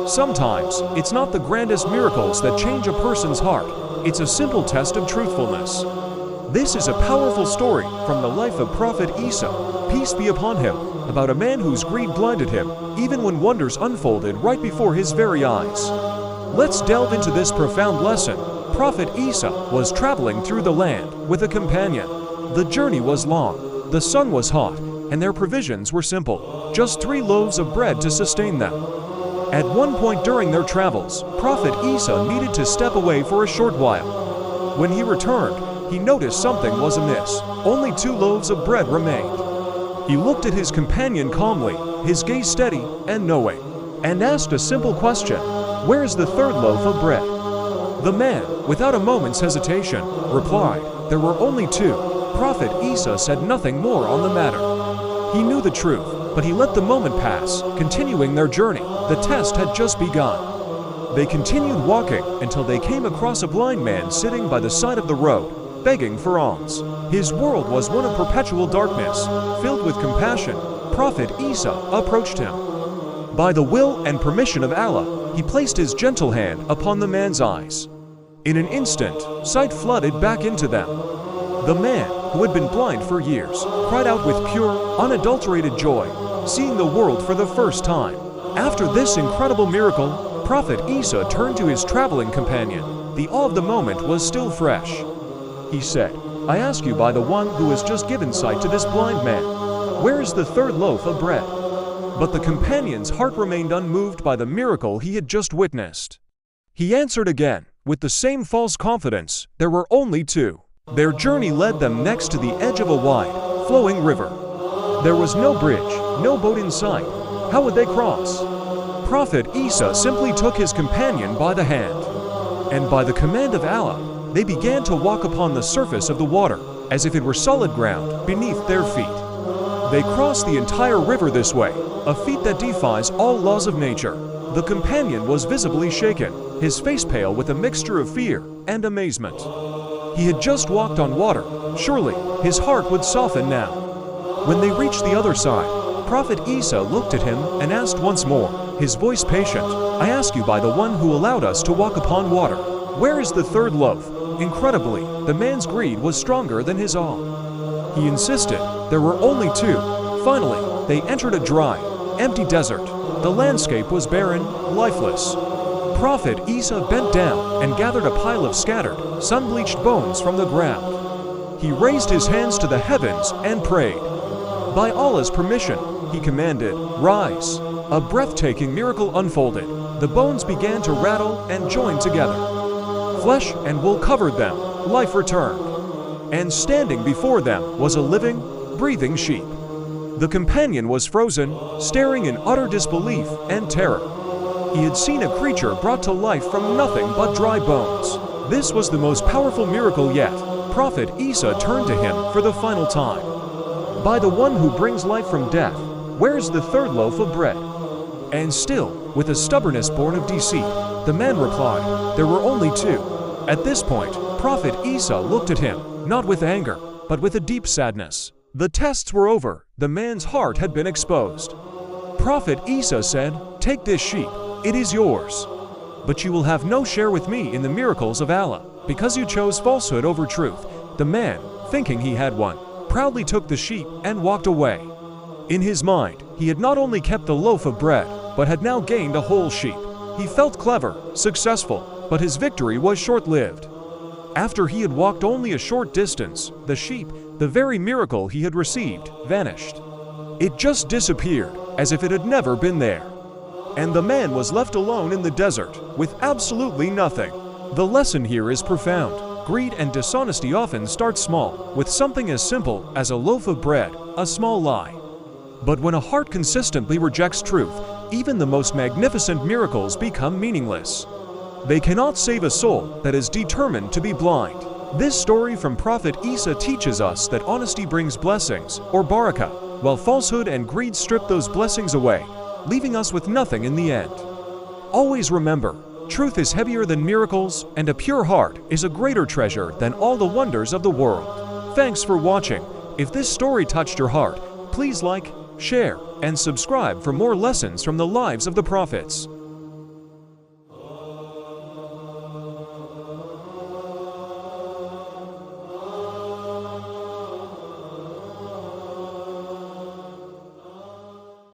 Sometimes, it's not the grandest miracles that change a person's heart. It's a simple test of truthfulness. This is a powerful story from the life of Prophet Eesa, peace be upon him, about a man whose greed blinded him, even when wonders unfolded right before his very eyes. Let's delve into this profound lesson. Prophet Eesa was traveling through the land with a companion. The journey was long, the sun was hot, and their provisions were simple, just 3 loaves of bread to sustain them. At one point during their travels, Prophet Eesa needed to step away for a short while. When he returned, he noticed something was amiss. Only 2 loaves of bread remained. He looked at his companion calmly, his gaze steady and knowing, and asked a simple question: "Where's the 3rd loaf of bread?" The man, without a moment's hesitation, replied, "There were only 2. Prophet Eesa said nothing more on the matter. He knew the truth, but he let the moment pass, continuing their journey. The test had just begun. They continued walking until they came across a blind man sitting by the side of the road, begging for alms. His world was one of perpetual darkness. Filled with compassion, Prophet Eesa approached him. By the will and permission of Allah, he placed his gentle hand upon the man's eyes. In an instant, sight flooded back into them. The man, who had been blind for years, cried out with pure, unadulterated joy, seeing the world for the first time. After this incredible miracle, Prophet Eesa turned to his traveling companion. The awe of the moment was still fresh. He said, "I ask you by the one who has just given sight to this blind man, where is the 3rd loaf of bread?" But the companion's heart remained unmoved by the miracle he had just witnessed. He answered again, with the same false confidence, there were only 2. Their journey led them next to the edge of a wide, flowing river. There was no bridge, no boat in sight. How would they cross? Prophet Eesa simply took his companion by the hand, and by the command of Allah, they began to walk upon the surface of the water, as if it were solid ground beneath their feet. They crossed the entire river this way, a feat that defies all laws of nature. The companion was visibly shaken, his face pale with a mixture of fear and amazement. He had just walked on water. Surely, his heart would soften now. When they reached the other side, Prophet Eesa looked at him and asked once more, his voice patient, "I ask you by the one who allowed us to walk upon water, where is the 3rd loaf?" Incredibly, the man's greed was stronger than his awe. He insisted, there were only 2. Finally, they entered a dry, empty desert. The landscape was barren, lifeless. Prophet Eesa bent down and gathered a pile of scattered, sun-bleached bones from the ground. He raised his hands to the heavens and prayed. By Allah's permission, he commanded, "Rise." A breathtaking miracle unfolded. The bones began to rattle and join together. Flesh and wool covered them, life returned. And standing before them was a living, breathing sheep. The companion was frozen, staring in utter disbelief and terror. He had seen a creature brought to life from nothing but dry bones. This was the most powerful miracle yet. Prophet Eesa turned to him for the final time. "By the one who brings life from death, where is the 3rd loaf of bread?" And still, with a stubbornness born of deceit, the man replied, "There were only 2. At this point, Prophet Eesa looked at him, not with anger, but with a deep sadness. The tests were over. The man's heart had been exposed. Prophet Eesa said, "Take this sheep. It is yours. But you will have no share with me in the miracles of Allah, because you chose falsehood over truth." The man, thinking he had won, proudly took the sheep and walked away. In his mind, he had not only kept the loaf of bread, but had now gained a whole sheep. He felt clever, successful, but his victory was short-lived. After he had walked only a short distance, the sheep, the very miracle he had received, vanished. It just disappeared, as if it had never been there. And the man was left alone in the desert, with absolutely nothing. The lesson here is profound. Greed and dishonesty often start small, with something as simple as a loaf of bread, a small lie. But when a heart consistently rejects truth, even the most magnificent miracles become meaningless. They cannot save a soul that is determined to be blind. This story from Prophet Eesa teaches us that honesty brings blessings, or barakah, while falsehood and greed strip those blessings away, leaving us with nothing in the end. Always remember, truth is heavier than miracles, and a pure heart is a greater treasure than all the wonders of the world. Thanks for watching. If this story touched your heart, please like, share, and subscribe for more lessons from the lives of the prophets.